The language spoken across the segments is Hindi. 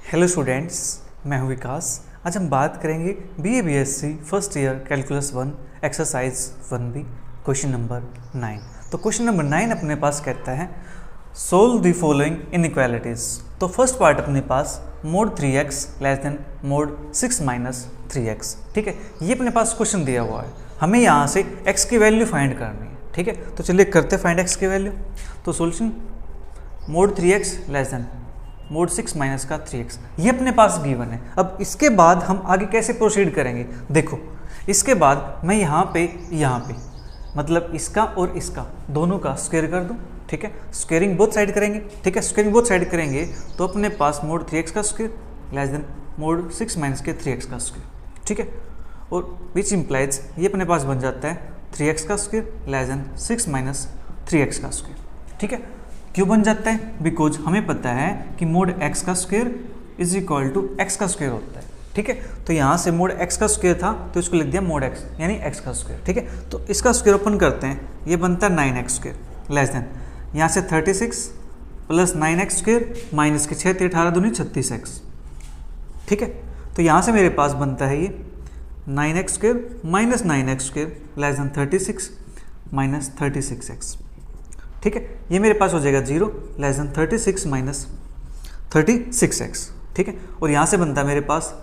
हेलो स्टूडेंट्स, मैं हूं विकास। आज हम बात करेंगे BA BSc first year calculus 1 exercise 1B question number 9। तो क्वेश्चन नंबर 9 अपने पास कहता है सोल्व द फॉलोइंग इनइक्वालिटीज़। तो फर्स्ट पार्ट अपने पास mod 3x less than mod 6 minus 3x। ठीक है, ये अपने पास क्वेश्चन दिया हुआ है, हमें यहाँ से x की वैल्यू फाइंड करनी है। ठीक है, तो चलिए करते फाइंड x की वैल्यू। तो solution mode 3x less than mod 6 minus का 3x, ये अपने पास गिवन है। अब इसके बाद हम आगे कैसे प्रोसीड करेंगे, देखो इसके बाद मैं यहाँ पे मतलब इसका और इसका दोनों का स्क्वायर कर दूँ। ठीक है, स्क्वेयरिंग बोथ साइड करेंगे। ठीक है, स्क्वेयरिंग बोथ साइड करेंगे तो अपने पास मोड 3x का square less than mod 6 minus के 3x का स्क्वायर। ठीक है, और विच इम्प्लाइज ये अपने पास बन जाता है 3x का square less then 6 minus 3x का स्क्वायर। ठीक है, क्यों बन जाता है, बिकॉज हमें पता है कि मोड x का square is equal to x का स्क्वायर होता है। ठीक है, तो यहाँ से मोड x का स्क्वायर था तो इसको लिख दिया मोड x यानी x का स्क्वायर। ठीक है, तो इसका स्क्वायर ओपन करते हैं, ये बनता है 9x स्क्वायर लेस देन यहाँ से 36 प्लस 9x स्क्वायर माइनस के 6 18 दूनी 36x। ठीक है, तो यहाँ से मेरे पास बनता है ये 9x square minus 9x square less then 36 minus 36x। ठीक है, ये मेरे पास हो जाएगा 0 लेस देन 36 माइनस 36x। ठीक है, और यहाँ से बनता है मेरे पास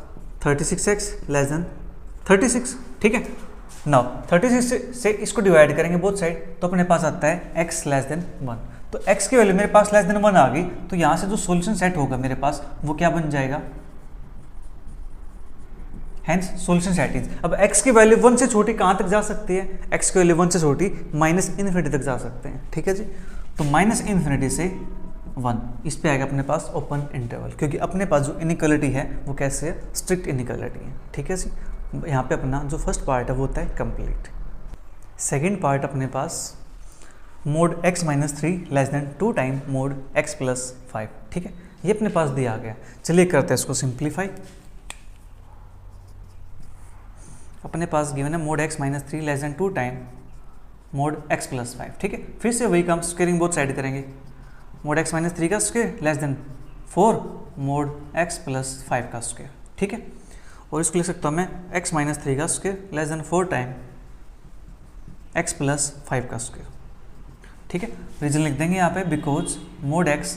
36x लेस देन 36। ठीक है, नाउ 36 से इसको डिवाइड करेंगे बोथ साइड तो अपने पास आता है x लेस देन 1। तो x की वैल्यू मेरे पास लेस देन 1 आ गई, तो यहाँ से जो सॉल्यूशन सेट होगा मेरे पास वो क्या बन जाएगा, हैंस सॉल्यूशन सेट इज। अब x की वैल्यू 1 से छोटी कहाँ तक जा सकती है, x की वैल्यू 1 से छोटी माइनस इन्फिनिटी तक जा सकते हैं। ठीक है जी, तो माइनस इन्फिनिटी से 1 इस पे आएगा अपने पास ओपन इंटरवल, क्योंकि अपने पास जो इनइक्वालिटी है वो कैसे है, स्ट्रिक्ट इनइक्वालिटी है। ठीक है जी, यहाँ पे अपना जो फर्स्ट पार्ट है वो होता है कंप्लीट। सेकेंड पार्ट अपने पास mod x minus 3 less than 2 time mod x plus 5। ठीक है, ये अपने पास दिया गया। चलिए करते हैं इसको सिंप्लीफाई। अपने पास गिवन है mod x minus 3 less than 2 time mod x plus 5। ठीक है, फिर से वही काम, स्क्वेयरिंग बोथ साइड करेंगे। मोड x माइनस 3 का square less then 4 mode x plus 5 का स्क्वायर। ठीक है, और इसको लिख सकता हूँ मैं x माइनस 3 का square less then 4 time x plus 5 का स्क्वायर। ठीक है, रीजन लिख देंगे यहाँ पे बिकॉज मोड x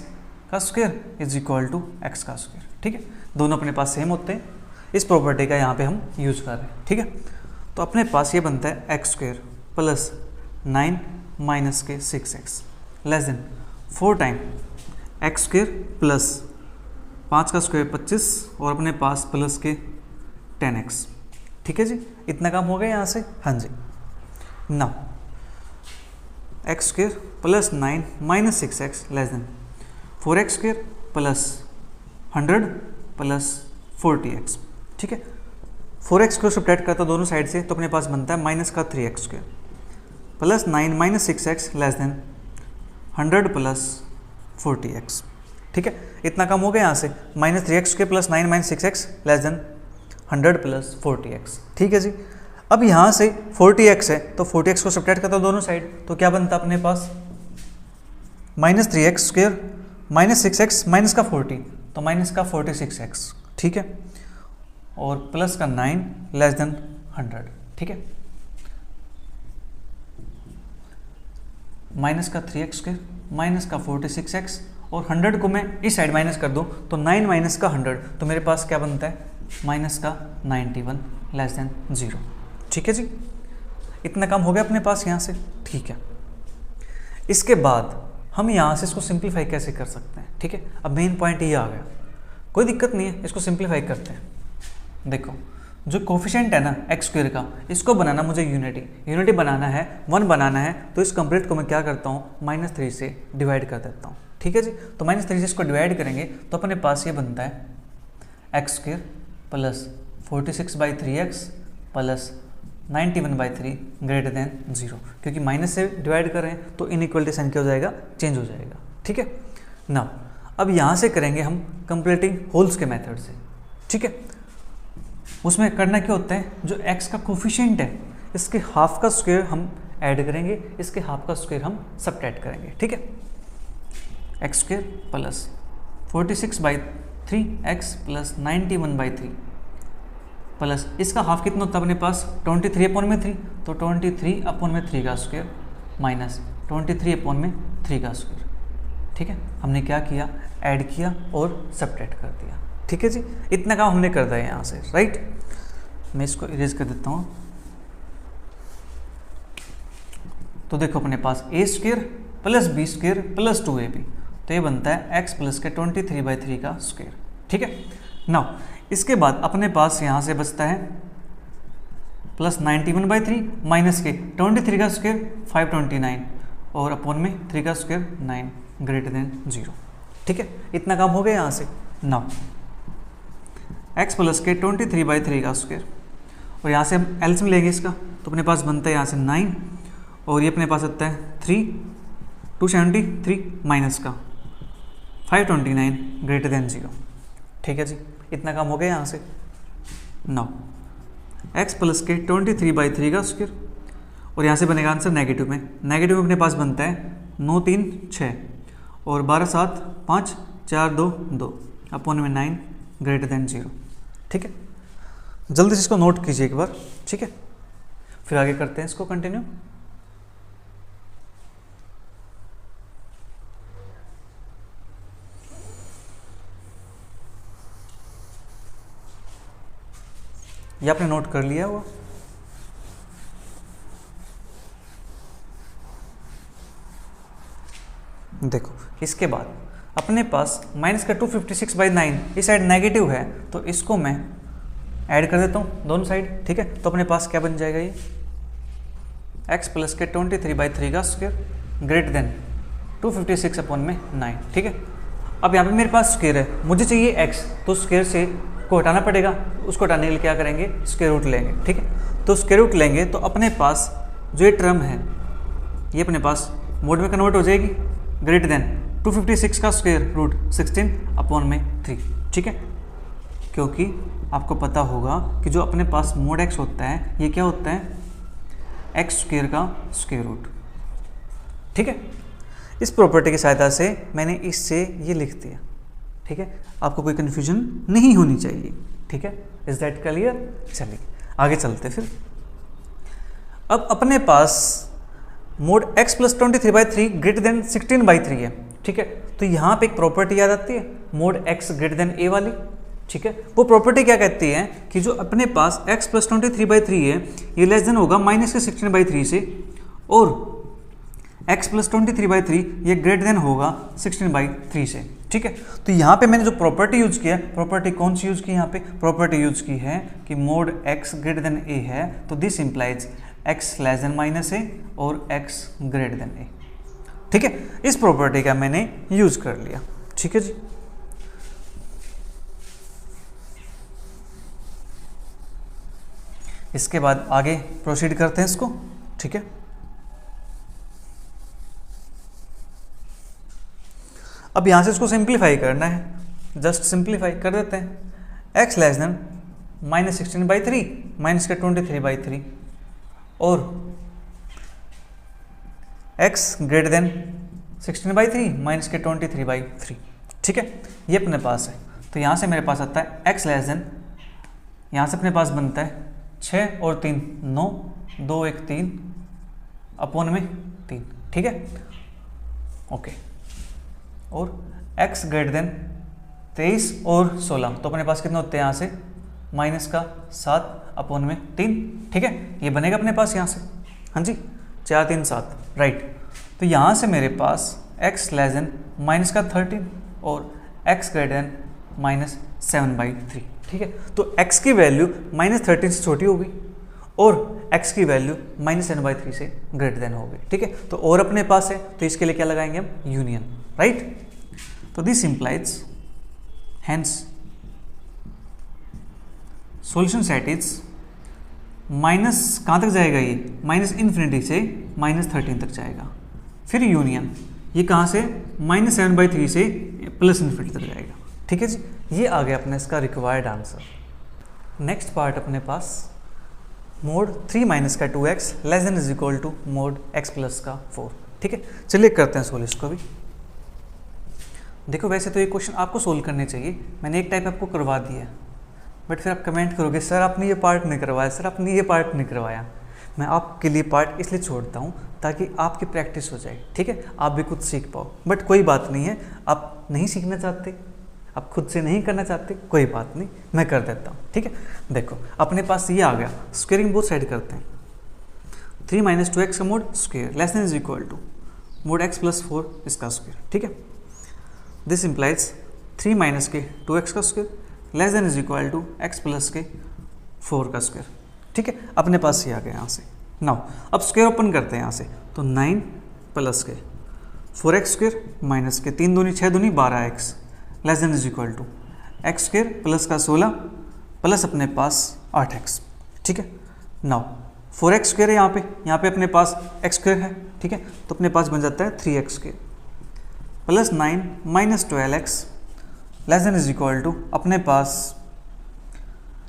का square is equal to x का स्क्वायर। ठीक है, दोनों अपने पास सेम होते हैं, इस प्रॉपर्टी का यहाँ पे हम यूज कर रहे हैं। ठीक है, तो अपने पास ये बनता है x स्क्वायर प्लस 9 माइनस के 6x less then 4 time x square plus 5 का स्क्वायर 25 और अपने पास प्लस के 10x। ठीक है जी, इतना काम हो गया यहाँ से। हाँ जी, now x square plus 9 minus 6x less than 4x square plus 100 plus 40x। ठीक है, 4x को सब्ट्रैक्ट करता दोनों साइड से तो अपने पास बनता है माइनस का 3x square plus 9 minus 6x less then 100 plus 40x। ठीक है, इतना कम हो गया यहाँ से, minus 3x square plus 9 minus 6x less then 100 plus 40x। ठीक है जी, अब यहाँ से 40x है तो 40x को सब्ट्रैक्ट करता दोनों साइड तो क्या बनता अपने पास माइनस 3x स्क्वायर माइनस 6x माइनस का 40 तो माइनस का 46x। ठीक है, और प्लस का 9 लेस देन 100। ठीक है, माइनस का 3x स्क्वायर माइनस का 46x और 100 को मैं इस साइड माइनस कर दूं तो 9 माइनस का 100 तो मेरे पास क्या बनता है माइनस का 91 लेस देन 0। ठीक है जी, इतना काम हो गया अपने पास यहाँ से। ठीक है, इसके बाद हम यहाँ से इसको सिंप्लीफाई कैसे कर सकते हैं। ठीक है, अब मेन पॉइंट ये आ गया, कोई दिक्कत नहीं है, इसको सिंप्लीफाई करते हैं। देखो जो कोफिशिएंट है ना x स्क्वायर का, इसको बनाना मुझे यूनिटी बनाना है, 1 बनाना है, तो इस कंप्लीट को मैं क्या करता हूँ -3 से डिवाइड कर देता हूँ। ठीक है जी, तो -3 से इसको डिवाइड करेंगे तो अपने पास ये बनता है x square plus 46/3x plus 91/3 greater than 0, क्योंकि माइनस से डिवाइड कर रहे हैं तो इनइक्वालिटी साइन क्या हो जाएगा, चेंज हो जाएगा। ठीक है, ना अब यहाँ से करेंगे हम कंप्लीटिंग होल्स के मेथड से। ठीक है, उसमें करना क्या होता है, जो x का कोफिशिएंट है इसके हाफ का स्क्वायर हम ऐड करेंगे, इसके हाफ का स्क्वायर हम सब्ट्रैक्ट करेंगे। ठीक है, x square plus 46/3 3x plus 91/3 plus इसका हाफ कितना होता है अपने पास 23/3, तो 23/3 का स्क्वायर माइनस 23/3 का स्क्वायर। ठीक है, हमने क्या किया, ऐड किया और सब्ट्रैक्ट कर दिया। ठीक है जी, इतना काम हमने कर दिया यहाँ से, राइट। मैं इसको इरेज कर देता हूँ। तो देखो अपने पास a square plus b square plus 2ab, तो ये बनता है x प्लस के 23/3 का स्क्वायर। ठीक है, नाउ इसके बाद अपने पास यहाँ से बचता है प्लस 91/3 माइनस के 23 का स्क्वायर 529 और अपॉन में 3 का स्क्वायर 9 ग्रेटर देन 0। ठीक है, इतना काम हो गया यहाँ से। नाउ x प्लस के 23/3 का स्क्वायर, और यहाँ से हम एलसीएम लेंगे इसका, तो अपने पास बनता है यहाँ से 9 और ये अपने पास आता है 3, 273 माइनस का 529 ग्रेटर देन 0। ठीक है जी, इतना काम हो गया यहाँ से। नाउ x प्लस के 23/3 का स्क्वायर, और यहाँ से बनेगा आंसर नेगेटिव में। नेगेटिव में अपने पास बनता है 9 3 6 और 12 7 5 4 2 2 अपॉन में 9 ग्रेटर देन 0। ठीक है, जल्दी से इसको नोट कीजिए एक बार। ठीक है, फिर आगे करते हैं इसको कंटिन्यू। ये आपने नोट कर लिया वो? देखो इसके बाद अपने पास माइनस का 256/9, इस साइड नेगेटिव है तो इसको मैं ऐड कर देता हूँ दोनों साइड। ठीक है, तो अपने पास क्या बन जाएगा, ये x प्लस के 23/3 का स्क्वायर ग्रेटर देन 256/9। ठीक है, अब यहाँ पे मेरे पास स्क्वायर है, मुझे चाहिए x, तो स्क्वायर से को हटाना पड़ेगा। उसको हटाने के लिए क्या करेंगे, स्क्वायर रूट लेंगे। ठीक है, तो स्क्वायर रूट लेंगे तो अपने पास जो ये टर्म है ये अपने पास मोड में कन्वर्ट हो जाएगी, ग्रेटर देन 256 का स्क्वायर रूट 16/3। ठीक है, क्योंकि आपको पता होगा कि जो अपने पास मोड x होता है ये क्या होता है, x स्क्वायर का स्क्वायर रूट। ठीक है, इस प्रॉपर्टी की सहायता से मैंने इससे ये लिख दिया। ठीक है, आपको कोई कन्फ्यूजन नहीं होनी चाहिए। ठीक है, इज दैट क्लियर? चलिए आगे चलते फिर। अब अपने पास mod x plus 23/3 greater than 16/3 है। ठीक है, तो यहाँ पे एक प्रॉपर्टी याद आती है, mod x greater then a वाली। ठीक है, वो प्रॉपर्टी क्या कहती है कि जो अपने पास x प्लस 23/3 है ये लेस देन होगा माइनस के 16/3 से, और x प्लस 23/3 ये ग्रेटर देन होगा 16/3 से। ठीक है, तो यहाँ पे मैंने जो प्रॉपर्टी यूज किया, प्रॉपर्टी कौन सी यूज की, यहाँ पे प्रॉपर्टी यूज की है कि mod x greater then a है, तो this implies x less then minus a और x ग्रेटर देन a। ठीक है, इस प्रॉपर्टी का मैंने यूज कर लिया। ठीक है जी, इसके बाद आगे प्रोसीड करते हैं इसको। ठीक है, अब यहां से इसको सिंप्लीफाई करना है, जस्ट सिंप्लीफाई कर देते हैं। x less then minus 16/3 minus के 23/3 और x ग्रेटर देन 16/3 माइनस के 23/3। ठीक है, ये अपने पास है, तो यहाँ से मेरे पास आता है x लेस देन, यहाँ से अपने पास बनता है 6 और 3 9 2 1 3 अपॉन में 3। ठीक है, ओके, और x ग्रेटर देन 23 और 16, तो अपने पास कितने होते हैं यहाँ से माइनस का 7 अपॉन में 3। ठीक है, ये बनेगा अपने पास यहाँ से, हाँ जी 4 3 7, राइट। तो यहाँ से मेरे पास x लेस देन माइनस का 13 और x ग्रेटर देन माइनस 7/3। ठीक है, तो x की वैल्यू -13 से छोटी होगी और x की वैल्यू -7/3 से ग्रेटर देन होगी। ठीक है, तो और अपने पास है तो इसके लिए क्या लगाएंगे हम, यूनियन, राइट। तो this implies hence solution set is minus कहाँ तक जाएगा, ये माइनस इन्फिनिटी से -13 तक जाएगा। फिर यूनियन ये कहाँ से -7/3 से प्लस इन्फिनिटी तक जाएगा। ठीक है जी, ये आ गया अपने इसका रिक्वायर्ड आंसर। नेक्स्ट पार्ट अपने पास मोड 3 माइनस का 2x less than is equal to mod x plus का 4। ठीक है, चलिए करते हैं सोल्व इसको भी। देखो वैसे तो ये क्वेश्चन आपको सोल्व करने चाहिए, मैंने एक टाइप आपको करवा दिया है, बट फिर आप कमेंट करोगे सर आपने ये पार्ट नहीं करवाया, सर आपने ये पार्ट नहीं करवाया। मैं आपके लिए पार्ट इसलिए छोड़ता हूँ ताकि आपकी प्रैक्टिस हो जाए, ठीक है, आप भी कुछ सीख पाओ। बट कोई बात नहीं है, आप नहीं सीखना चाहते, आप खुद से नहीं करना चाहते, कोई बात नहीं, मैं कर देता हूँ, ठीक है। देखो अपने पास ये आ गया, स्क्वेयरिंग बोथ साइड करते हैं। 3 - 2x का mod square less than is equal to mod x + 4 इसका स्क्वेयर, ठीक है। दिस इम्प्लाइज 3 - के 2x का square less than is equal to x + के 4 का स्क्वेयर, ठीक है। अपने पास ये आ गया यहाँ से। नाउ अब स्क्वेयर ओपन करते हैं यहाँ से, तो 9 + के 4x स्क्वेयर माइनस के 3 दूनी 6 दूनी 12x less than is equal to x square plus का 16 प्लस अपने पास 8x, ठीक है। नाउ 4x स्क्वेयर है यहाँ पे अपने पास x स्क्वेयर है, ठीक है, तो अपने पास बन जाता है 3x square plus 9 - 12x less than is equal to अपने पास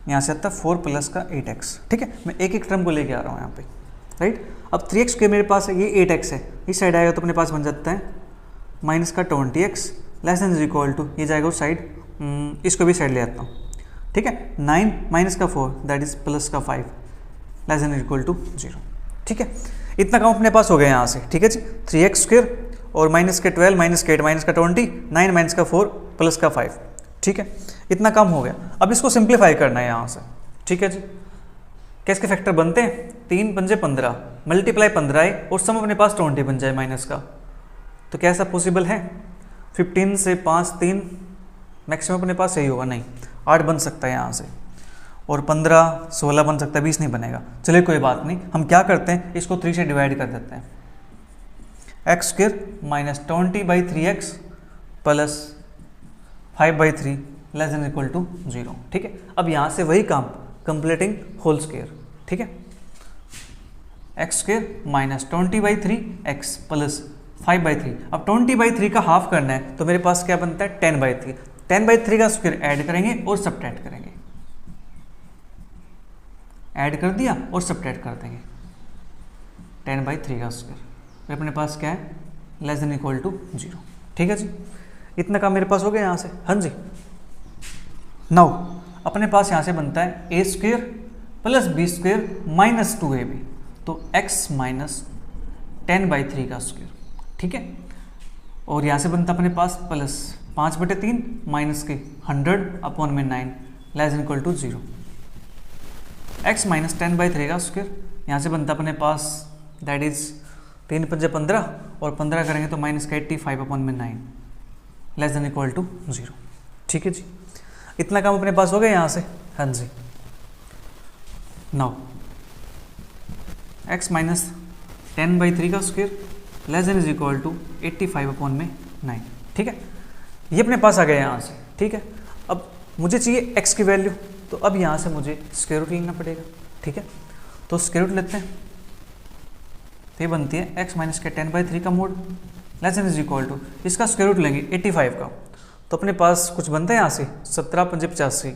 यहाँ से आता है 4 प्लस का 8x, ठीक है। मैं एक एक टर्म को लेके आ रहा हूँ यहाँ पे, राइट। अब 3x स्क्वेयर मेरे पास है, ये 8x है, इस साइड आएगा तो अपने पास बन जाता है माइनस का 20x less than is equal to, ये जाएगा उस साइड, इसको भी साइड ले आता हूँ, ठीक है। 9 - का 4 दैट इज प्लस का 5 less than is equal to 0, ठीक है। इतना काम अपने पास हो गया यहाँ से, ठीक है जी। 3x स्क्वेयर और माइनस के 12 माइनस के 8 माइनस का 20 9 माइनस का 4 प्लस का 5, ठीक है। इतना काम हो गया। अब इसको सिंप्लीफाई करना है यहाँ से, ठीक है जी। कैसे के फैक्टर बनते हैं, 3 × 5 = 15 मल्टीप्लाई 15 है और सम अपने पास 20 बन जाए माइनस का, तो क्या ऐसा पॉसिबल है? 15 से 5 3 मैक्सिमम अपने पास सही होगा, नहीं 8 बन सकता है यहाँ से, और 15 16 बन सकता है, 20 नहीं बनेगा। चलिए कोई बात नहीं, हम क्या करते हैं, इसको 3 से डिवाइड कर देते हैं। x square minus 20/3x plus 5/3 less than equal to 0, ठीक है। अब यहाँ से वही काम, कंप्लीटिंग होल स्क्वेयर, ठीक है। x square minus 20/3x plus 5/3। अब 20/3 का हाफ करना है तो मेरे पास क्या बनता है 10/3। 10/3 का स्क्वायर ऐड करेंगे और सब्ट्रैक्ट करेंगे, ऐड कर दिया और सब्ट्रैक्ट कर देंगे। 10/3 का स्क्वायर फिर अपने पास क्या है, लेस देन इक्वल टू 0, ठीक है जी। इतना काम मेरे पास हो गया यहाँ से, हाँ जी। नाउ अपने पास यहाँ से बनता है a square plus b square minus 2ab, तो x माइनस 10/3 का स्क्वायर, ठीक है। और यहाँ से बनता अपने पास प्लस 5/3 माइनस के 100/9 less than equal to 0। x minus 10/3 का स्क्वायर यहाँ से बनता अपने पास दैट इज 3 × 5 = 15 और 15 करेंगे तो माइनस का 85/9 लेस देन इक्वल टू 0, ठीक है जी। इतना काम अपने पास हो गया यहाँ से, हाँ जी। नाउ x माइनस 10/3 का square less than is equal to 85/9, ठीक है। ये अपने पास आ गया यहाँ से, ठीक है। अब मुझे चाहिए x की वैल्यू, तो अब यहाँ से मुझे स्क्वायर रूट लेना पड़ेगा, ठीक है। तो स्क्वायर रूट लेते हैं, तो ये बनती है x माइनस के 10/3 का mod less than is equal to, इसका स्क्वायर रूट लेंगे 85 का, तो अपने पास कुछ बनता है यहाँ से 17 × 5 = 85,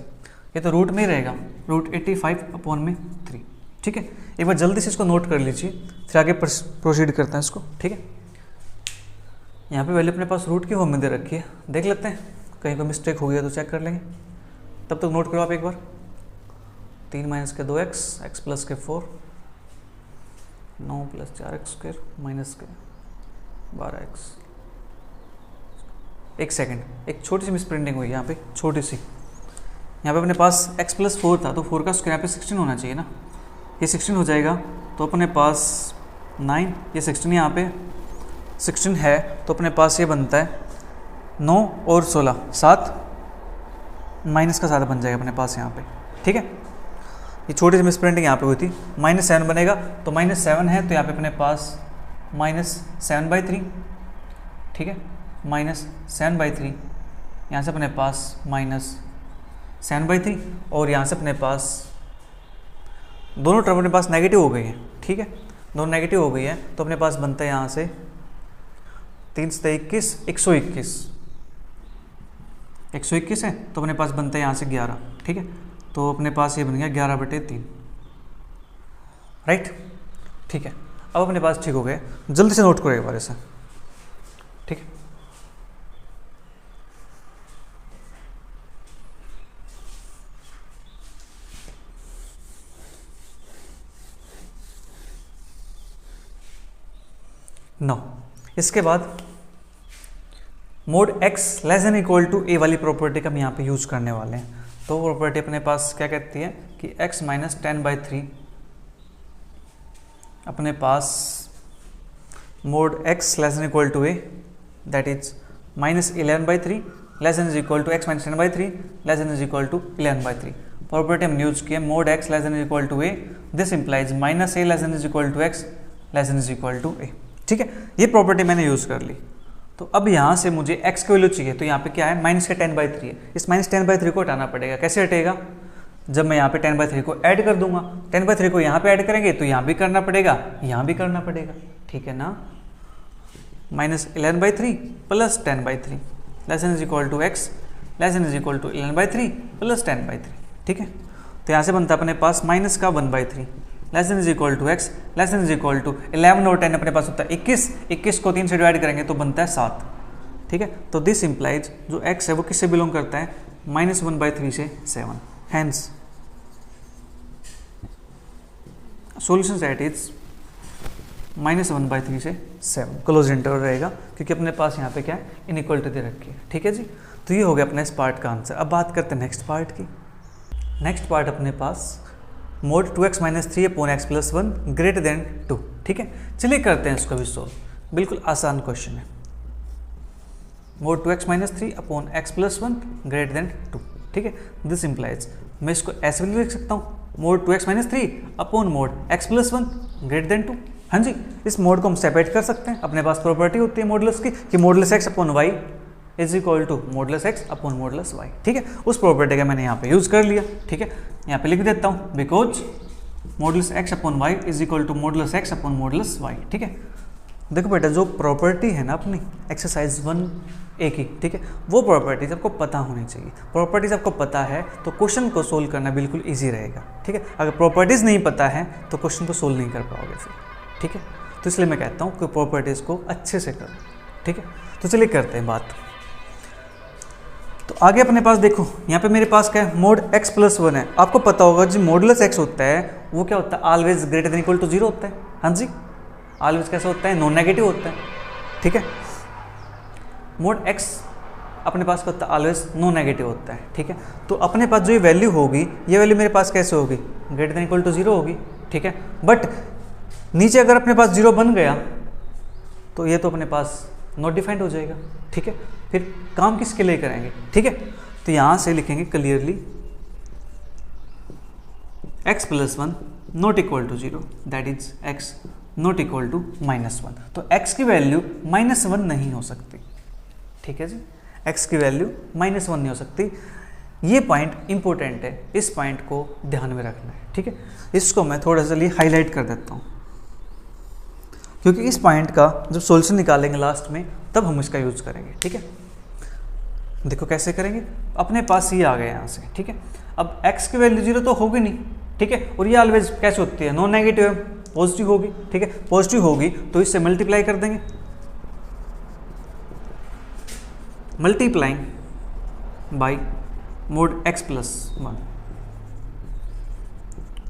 ये तो रूट में ही रहेगा, √85/3, ठीक है। एक बार जल्दी से इसको नोट कर लीजिए, फिर आगे प्रोसीड करते हैं इसको, ठीक है। यहाँ पे वैल्यू अपने पास रूट की फॉर्म में दे रखी है, देख लेते हैं कहीं कोई मिस्टेक हो गया तो चेक कर लेंगे। तब तक नोट करो आप एक बार, 3 - के 2x x प्लस के 4 9 + 4x स्क्वायर माइनस के 12x। एक सेकंड, एक छोटी सी मिसप्रिंटिंग हुई यहाँ पे, छोटी सी। यहाँ पे अपने पास x + 4 था, तो 4 का स्क्वायर यहाँ पे 16 होना चाहिए ना, ये 16 हो जाएगा, तो अपने पास 9, ये 16 यहाँ पे 16 है, तो अपने पास ये बनता है 9 और 16 7 माइनस का 7 बन जाएगा अपने पास यहाँ पे, ठीक है। ये छोटी सी मिसप्रिंटिंग यहाँ पे हुई थी, -7 बनेगा, तो -7 है तो यहाँ पे अपने पास -7/3, ठीक है, -7/3, यहाँ से अपने पास -7/3, और यहाँ से अपने पास दोनों टर्म अपने पास नेगेटिव हो गई है, ठीक है, दोनों नेगेटिव हो गई है, तो अपने पास बनता है यहाँ से 3 × 21 121 है, तो अपने पास बनता है यहाँ से 11, ठीक है। तो अपने पास ये बन गया 11/3, राइट, ठीक है। अब अपने पास ठीक हो गया, जल्दी से नोट करो एक बार इसे, ठीक है। 9। इसके बाद mod x less than equal to a वाली प्रॉपर्टी का हम यहाँ पे यूज करने वाले हैं। तो प्रॉपर्टी अपने पास क्या कहती है कि x माइनस 10/3 अपने पास mod x less than equal to a that is minus 11/3 less than is equal to x minus 10/3 less than is equal to 11/3। Property हम यूज किए mod x less than is equal to a, this implies minus a less than is equal to x less than is equal to a। ठीक है, ये प्रॉपर्टी मैंने यूज कर ली। तो अब यहाँ से मुझे x की वैल्यू चाहिए, तो यहाँ पे क्या है माइनस का 10/3 है, इस माइनस 10/3 को हटाना पड़ेगा। कैसे हटेगा, जब मैं यहाँ पे 10/3 को ऐड कर दूंगा, 10/3 को यहाँ पे ऐड करेंगे तो यहाँ भी करना पड़ेगा, यहाँ भी करना पड़ेगा। ठीक है ना, minus 11/3 plus 10/3 less than is equal to x less than is equal to 11/3 plus 10/3। ठीक है, तो यहाँ से बनता है अपने पास माइनस का 1/3 less than is equal to x less than is equal to 11 और 10 अपने पास होता है 21, 21 को 3 से डिवाइड करेंगे तो बनता है 7। ठीक है, तो दिस इंप्लाइज जो x है वो किससे बिलोंग करता है, माइनस 1/3 से 7। Hence solution set is minus 1/3 से 7, क्लोज इंटरवल रहेगा क्योंकि अपने पास यहाँ पे क्या है इनइक्वलिटी दे रखी है। ठीक है जी, तो ये हो गया अपने इस पार्ट का आंसर। अब बात करते हैं नेक्स्ट पार्ट की। नेक्स्ट पार्ट अपने पास mod 2x minus 3 upon x plus 1 greater than 2। ठीक है, चलिए करते हैं इसको भी सोल्व। बिल्कुल आसान क्वेश्चन है। Mode 2x minus 3 upon x plus 1 greater than 2। ठीक है, दिस इंप्लाइज मैं इसको ऐसे भी लिख सकता हूँ mode 2x minus 3 upon mode x plus 1 greater than 2। हाँ जी, इस मोड को हम सेपरेट कर सकते हैं। अपने पास प्रॉपर्टी होती है मॉडुलस की कि modulus x upon y is equal to modulus x upon modulus y। ठीक है, उस प्रॉपर्टी का मैंने यहाँ पे यूज कर लिया। ठीक है, यहाँ पे लिख देता हूँ because modulus x upon y is equal to modulus x upon modulus y। ठीक है, देखो बेटा जो प्रॉपर्टी है ना अपनी एक्सरसाइज 1A की, ठीक है, वो प्रॉपर्टीज आपको पता होनी चाहिए। प्रॉपर्टीज आपको पता है तो क्वेश्चन को सोल्व करना बिल्कुल ईजी रहेगा। ठीक है, अगर प्रॉपर्टीज नहीं पता है तो क्वेश्चन को सोल्व नहीं कर पाओगे फिर। ठीक है, तो इसलिए मैं कहता हूँ कि प्रॉपर्टीज को अच्छे से करो। ठीक है, तो चलिए करते हैं बात। तो आगे अपने पास देखो यहाँ पे मेरे पास क्या है मोड x प्लस 1 है। आपको पता होगा जो मॉडुलस x होता है वो क्या होता है always greater than equal to 0 होता है। हाँ जी, ऑलवेज कैसा होता है नॉन नेगेटिव होता है। ठीक है, मोड x अपने पास क्या होता है ऑलवेज नॉन नेगेटिव होता है। ठीक है, तो अपने पास जो ये वैल्यू होगी ये वैल्यू मेरे पास कैसे होगी ग्रेटर देन इक्वल टू 0 होगी। ठीक है, बट नीचे अगर अपने पास 0 बन गया तो ये तो अपने पास नॉट डिफाइंड हो जाएगा। ठीक है, फिर काम किसके लिए करेंगे। ठीक है, तो यहां से लिखेंगे clearly x plus 1 not equal to 0 that is x not equal to -1। तो x की वैल्यू -1 नहीं हो सकती। ठीक है जी, x की वैल्यू -1 नहीं हो सकती। ये पॉइंट इंपॉर्टेंट है, इस पॉइंट को ध्यान में रखना है। ठीक है, इसको मैं थोड़ा सा हाईलाइट कर देता हूँ क्योंकि इस पॉइंट का जब सॉल्यूशन निकालेंगे लास्ट में तब हम इसका यूज करेंगे। ठीक है, देखो कैसे करेंगे। अपने पास ये आ गया यहाँ से। ठीक है, अब x की वैल्यू 0 तो होगी नहीं। ठीक है, और ये ऑलवेज कैसे होती है नॉन नेगेटिव है, पॉजिटिव होगी। ठीक है, पॉजिटिव होगी तो इससे मल्टीप्लाई कर देंगे, multiplying by mod x plus 1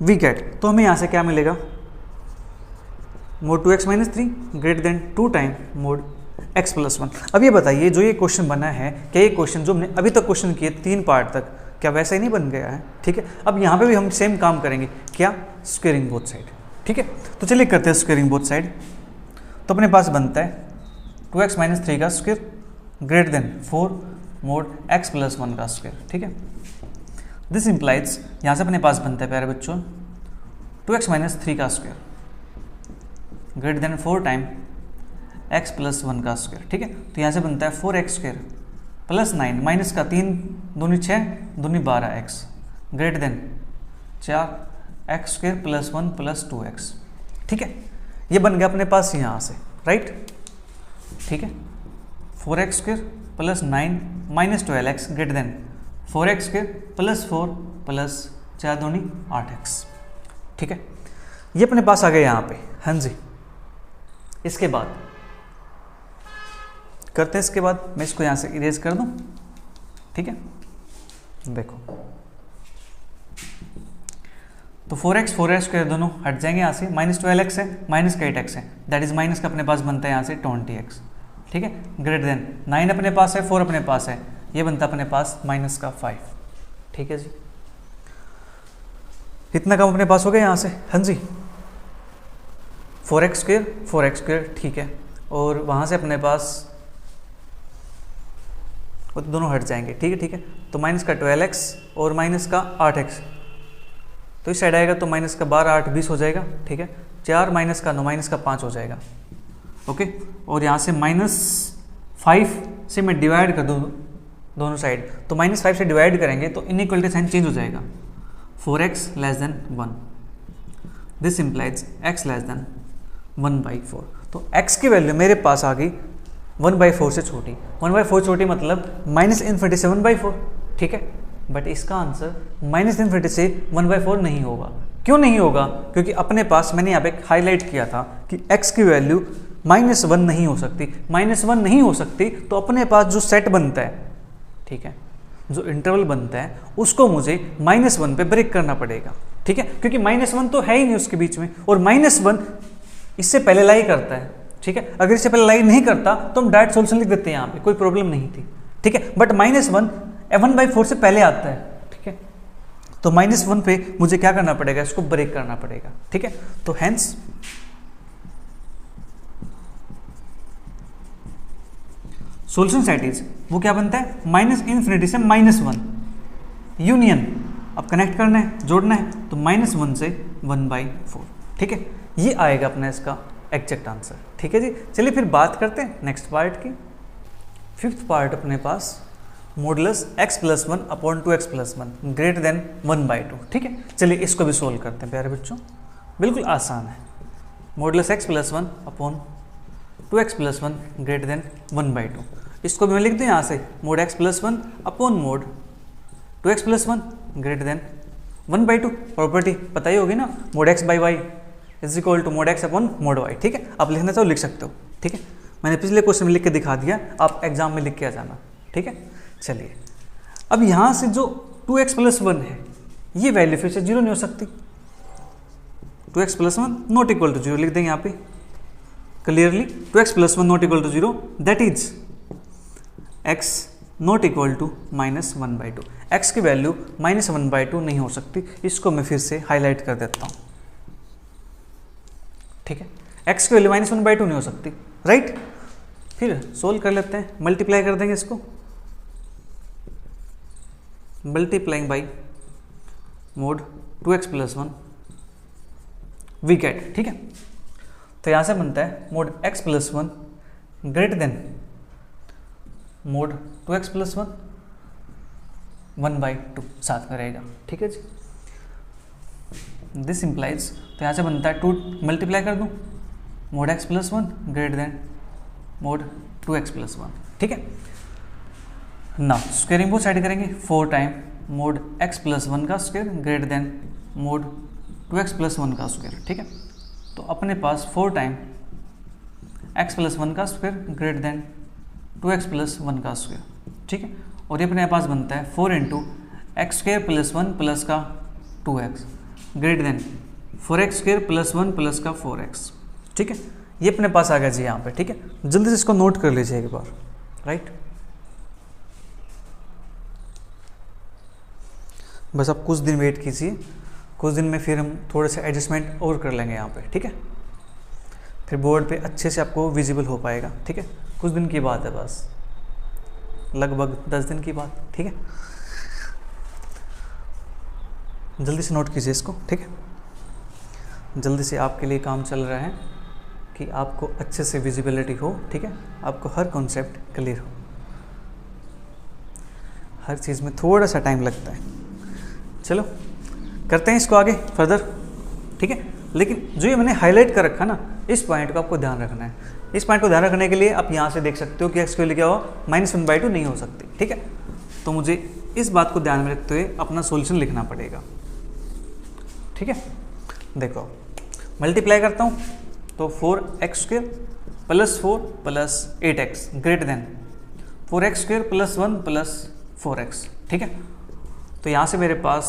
we get. तो हमें यहाँ से क्या मिलेगा mod 2x minus 3 greater than 2 time mod x plus 1। अब ये बताइए जो ये क्वेश्चन बना है क्या ये क्वेश्चन जो हमने अभी तक क्वेश्चन किए 3 पार्ट तक क्या वैसा ही नहीं बन गया है। ठीक है, अब यहाँ पे भी हम सेम काम करेंगे, क्या स्क्वेयरिंग बोथ साइड। ठीक है, तो चलिए करते हैं स्क्वेयरिंग बोथ साइड। तो अपने पास बनता है 2x माइनस 3 का square greater than 4 mode x plus 1 का स्क्वेयर। ठीक है, दिस इंप्लाइज यहाँ से अपने पास बनता है प्यारे बच्चों 2x माइनस 3 का square greater than 4 time x plus 1 का स्क्वायर। ठीक है, तो यहाँ से बनता है 4x स्क्वायर प्लस 9 माइनस का 3 दूनी 6 दूनी 12x greater than 4x square plus 1 plus 2x। ठीक है, ये बन गया अपने पास यहाँ से राइट। ठीक है, 4x square plus 9 minus 12x greater than 4x square plus 4 plus 4 दूनी 8x। ठीक है, ये अपने पास आ गया यहाँ पे। हाँ जी, इसके बाद करते हैं, इसके बाद मैं इसको यहाँ से इरेज कर दूँ। ठीक है, देखो तो 4x स्क्वायर दोनों हट जाएंगे यहाँ से, -12x है, माइनस का 8x है, दैट इज माइनस का अपने पास बनता है यहाँ से 20x, ठीक है। ग्रेटर देन 9 अपने पास है, 4 अपने पास है, ये बनता अपने पास माइनस का 5, ठीक है जी। इतना काम अपने पास हो गया यहाँ से, हाँ जी। 4x स्क्वायर ठीक है, और वहाँ से अपने पास वो तो दोनों हट जाएंगे, ठीक है। तो माइनस का 12x और माइनस का 8x, तो इस साइड आएगा तो माइनस का 12 8 20 हो जाएगा, ठीक है। 4 माइनस का 9 माइनस का 5 हो जाएगा, ओके। और यहाँ से -5 से मैं डिवाइड कर दूँ दोनों साइड, तो -5 से डिवाइड करेंगे तो इनइक्वलिटी साइन चेंज हो जाएगा, 4x < 1, दिस इम्प्लाइज x < 1/4। तो x की वैल्यू मेरे पास आ गई 1/4 से छोटी, 1/4 छोटी मतलब -∞ से 1/4, ठीक है। बट इसका आंसर -∞ से 1/4 नहीं होगा। क्यों नहीं होगा? क्योंकि अपने पास मैंने यहाँ पे हाईलाइट किया था कि x की वैल्यू -1 नहीं हो सकती। -1 नहीं हो सकती तो अपने पास जो सेट बनता है, ठीक है, जो इंटरवल बनता है उसको मुझे -1 पे ब्रेक करना पड़ेगा, ठीक है। क्योंकि -1 तो है ही नहीं उसके बीच में, और -1 इससे पहले लाई करता है, ठीक है। अगर इससे पहले लाई नहीं करता तो हम डायरेक्ट सोल्यूशन लिख देते हैं, यहाँ पे कोई प्रॉब्लम नहीं थी, ठीक है। बट -1 1/4 से पहले आता है, ठीक है। तो -1 पे मुझे क्या करना पड़ेगा, इसको ब्रेक करना पड़ेगा, ठीक है। तो हेंस सोल्यूशन सेट इज वो क्या बनता है, -∞ से -1 यूनियन। अब कनेक्ट करना है, जोड़ना है, तो -1 से 1/4, ठीक है। ये आएगा अपना इसका एग्जैक्ट आंसर, ठीक है जी। चलिए फिर बात करते हैं नेक्स्ट पार्ट की। 5th पार्ट अपने पास modulus x + 1 upon 2x + 1 greater than 1/2, ठीक है। चलिए इसको भी सोल्व करते हैं प्यारे बच्चों, बिल्कुल आसान है। Modulus x + 1 upon 2x + 1 greater than 1/2, इसको भी मैं लिख दूँ यहाँ से, mod x + 1 upon mod 2x + 1 greater than 1/2। Property पता ही होगी ना, mod x by y is equal to mod x upon mod y, ठीक है। आप लिखना चाहो लिख सकते हो, ठीक है। मैंने पिछले क्वेश्चन में लिख के दिखा दिया, आप एग्जाम में लिख के आ जाना, ठीक है। चलिए अब यहाँ से जो 2x + 1 है, ये वैल्यू फिर से 0 नहीं हो सकती। 2x + 1 नॉट इक्वल टू 0 लिख देंगे यहाँ पे clearly. 2x + 1 not equal to 0, that is x not equal to -1/2। x की वैल्यू -1/2 नहीं हो सकती, इसको मैं फिर से हाईलाइट कर देता हूँ, ठीक है। x की वैल्यू -1/2 नहीं हो सकती, राइट। फिर सोल्व कर लेते हैं, मल्टीप्लाई कर देंगे इसको, multiplying by mod 2x + 1 we get, ठीक है। तो यहाँ से बनता है mod x + 1 greater than mod 2x + 1 1/2 साथ में रहेगा, ठीक है जी। दिस इम्प्लाइज, तो यहाँ से बनता है 2 मल्टीप्लाई कर दूँ, mode x + 1 greater than mod 2x + 1, ठीक है। ना स्क्वेयरिंग बोथ साइड करेंगे, 4 टाइम मोड x + 1 का square greater than mod 2x + 1 का स्क्वायर, ठीक है। तो अपने पास 4 टाइम x + 1 का स्क्वायर ग्रेटर देन 2x + 1 का स्क्वायर, ठीक है। और ये अपने पास बनता है 4 × x² + 1 प्लस का 2x greater than 4x² + 1 plus का 4x, ठीक है। ये अपने पास आ गया जी यहाँ पे, ठीक है। जल्दी से इसको नोट कर लीजिए एक बार, राइट। बस आप कुछ दिन वेट कीजिए, कुछ दिन में फिर हम थोड़े से एडजस्टमेंट और कर लेंगे यहाँ पे, ठीक है। फिर बोर्ड पे अच्छे से आपको विजिबल हो पाएगा, ठीक है। कुछ दिन की बात है, बस लगभग 10 दिन की बात, ठीक है। जल्दी से नोट कीजिए इसको, ठीक है। जल्दी से आपके लिए काम चल रहा है कि आपको अच्छे से विजिबिलिटी हो, ठीक है। आपको हर कॉन्सेप्ट क्लियर हो, हर चीज़ में थोड़ा सा टाइम लगता है। चलो करते हैं इसको आगे फर्दर, ठीक है। लेकिन जो ये मैंने हाईलाइट कर रखा ना, इस पॉइंट को आपको ध्यान रखना है। इस पॉइंट को ध्यान रखने के लिए आप यहाँ से देख सकते हो कि x की वैल्यू क्या हो, -1/2 नहीं हो सकती, ठीक है। तो मुझे इस बात को ध्यान में रखते हुए अपना सॉल्यूशन लिखना पड़ेगा, ठीक है। देखो मल्टीप्लाई करता हूँ तो 4x² + 4 + 8x greater than 4x² + 1 + 4x, ठीक है। तो यहाँ से मेरे पास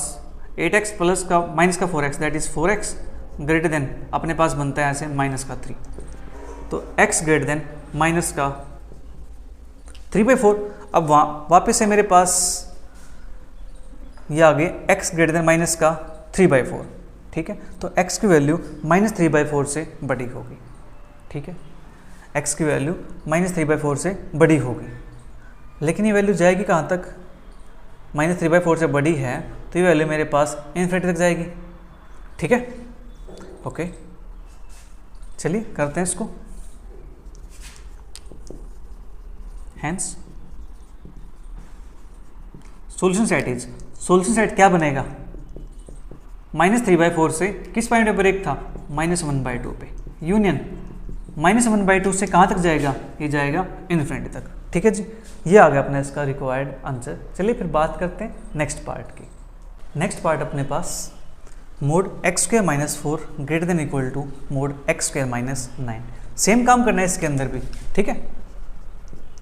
8x प्लस का माइनस का 4x that is 4x greater than अपने पास बनता है ऐसे माइनस का 3, तो x ग्रेटर देन माइनस का 3/4। अब वापस से मेरे पास ये आ गए x ग्रेटर देन माइनस का 3/4, ठीक है। तो x की वैल्यू -3/4 से बड़ी होगी, ठीक है। x की वैल्यू -3/4 से बड़ी होगी, लेकिन ये वैल्यू जाएगी कहाँ तक? -3/4 से बड़ी है तो ये वैल्यू मेरे पास इन्फिनिटी तक जाएगी, ठीक है। ओके, चलिए करते हैं इसको। हेंस सॉल्यूशन सेट क्या बनेगा? -3/4 से किस पॉइंट पे ब्रेक था? -1/2 पे। यूनियन -1/2 से कहाँ तक जाएगा? ये जाएगा इन्फिनिटी तक, ठीक है जी। ये आ गया अपना इसका रिक्वायर्ड आंसर। चलिए फिर बात करते हैं नेक्स्ट पार्ट की। नेक्स्ट पार्ट अपने पास mod x² - 4 greater than equal to mod x² - 9। Same काम करना है इसके अंदर भी, ठीक है।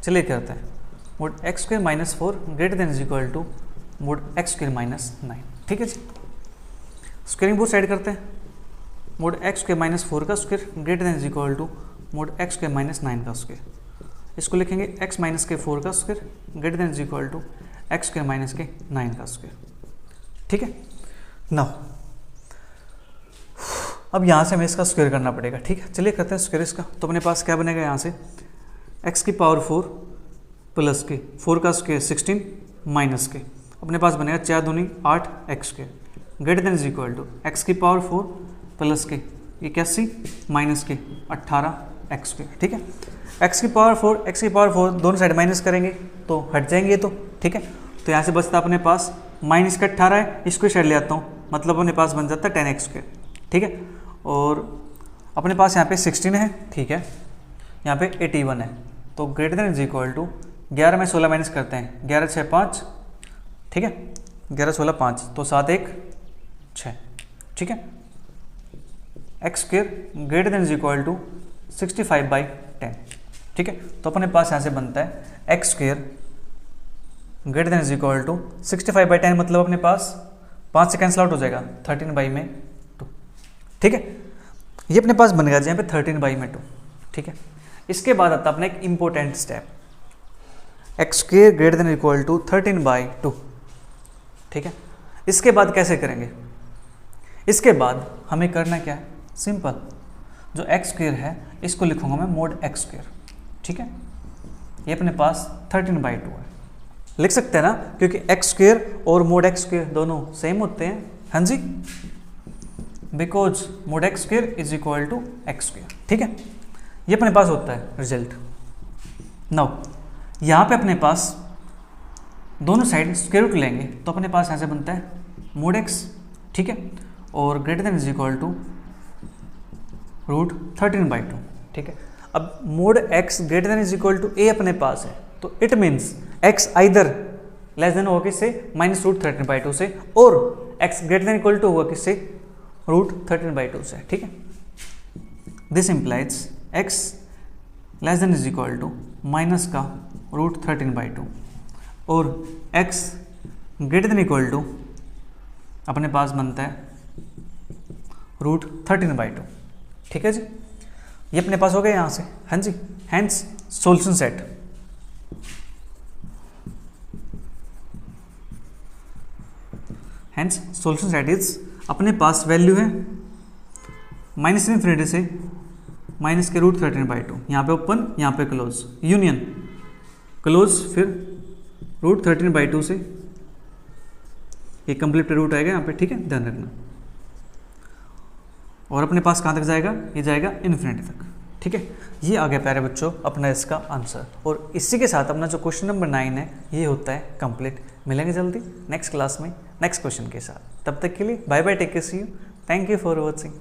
चलिए करते हैं। Mod x² - 4 greater than is equal to mod x² - 9, ठीक है जी। स्क्वेयरिंग बोथ साइड करते हैं। मोड x² - 4 का square greater than is equal to mod x² - 9 का स्क्वायर। इसको लिखेंगे x - के 4 का square greater than is equal to x² - के 9 का स्क्वायर, ठीक है। नाउ अब यहाँ से हमें इसका स्क्वायर करना पड़ेगा, ठीक है। चलिए करते हैं स्क्वायर इसका। तो अपने पास क्या बनेगा? यहाँ से x की पावर 4 प्लस के 4 का स्क्वायर 16 माइनस के अपने पास बनेगा 4 दूनी 8 x² greater than is equal to x की पावर 4 प्लस के 81 माइनस के 18 x², ठीक है। x की पावर 4 दोनों साइड माइनस करेंगे तो हट जाएंगे तो, ठीक है। तो यहाँ से बचता अपने पास माइनस का 18 है, इसको साइड ले आता हूँ, मतलब अपने पास बन जाता है 10x², ठीक है। और अपने पास यहाँ पे 16 है, ठीक है, यहाँ पे 81 है, तो greater than is equal to 11 में 16 माइनस करते हैं, 11 6 5, ठीक है, 11 16 5, तो 7 1 6, ठीक है। x² greater than is equal to 65/10, ठीक है। तो अपने पास यहाँ से बनता है x² greater than is equal to 65/10, मतलब अपने पास 5 से कैंसिल आउट हो जाएगा 13/2, ठीक है। ये अपने पास बन गया जहाँ पे 13/2, ठीक है। इसके बाद आता अपना एक important step, x² greater than equal to 13/2, ठीक है। इसके बाद कैसे करेंगे? इसके बाद हमें करना क्या है? सिंपल, जो x² है इसको लिखूंगा मैं मोड x², ठीक है। ये अपने पास 13/2 है, लिख सकते हैं ना, क्योंकि x² और मोड x² दोनों सेम होते हैं, हाँ जी, because mod x² is equal to x², ठीक है। ये अपने पास होता है रिजल्ट। नाउ यहाँ पे अपने पास दोनों साइड स्क्वायर रूट लेंगे तो अपने पास यहाँ से बनता है मोड x, ठीक है, और greater than is equal to √13/2, ठीक है। अब mod x greater than is equal to a अपने पास है, तो it means x either less than होगा किससे? -√13/2 से, और x greater than equal to होगा किससे? √13/2 से, ठीक है। This implies x less than is equal to minus का √13/2 और x greater than equal to अपने पास बनता है √13/2, ठीक है जी। ये अपने पास हो गया यहाँ से, हाँ जी। Hence solution set, hence solution set is अपने पास वैल्यू है -∞ से माइनस के √13/2, यहाँ पे ओपन यहाँ पे क्लोज, यूनियन क्लोज, फिर √13/2 से ये कंप्लीट रूट आएगा यहाँ पे, ठीक है, ध्यान रखना। और अपने पास कहाँ तक जाएगा? ये जाएगा इन्फिनिटी तक, ठीक है। ये आ गया प्यारे बच्चों अपना इसका आंसर, और इसी के साथ अपना जो क्वेश्चन नंबर 9 है ये होता है कंप्लीट। मिलेंगे जल्दी नेक्स्ट क्लास में नेक्स्ट क्वेश्चन के साथ, तब तक के लिए bye bye, take care, see you, thank you for watching.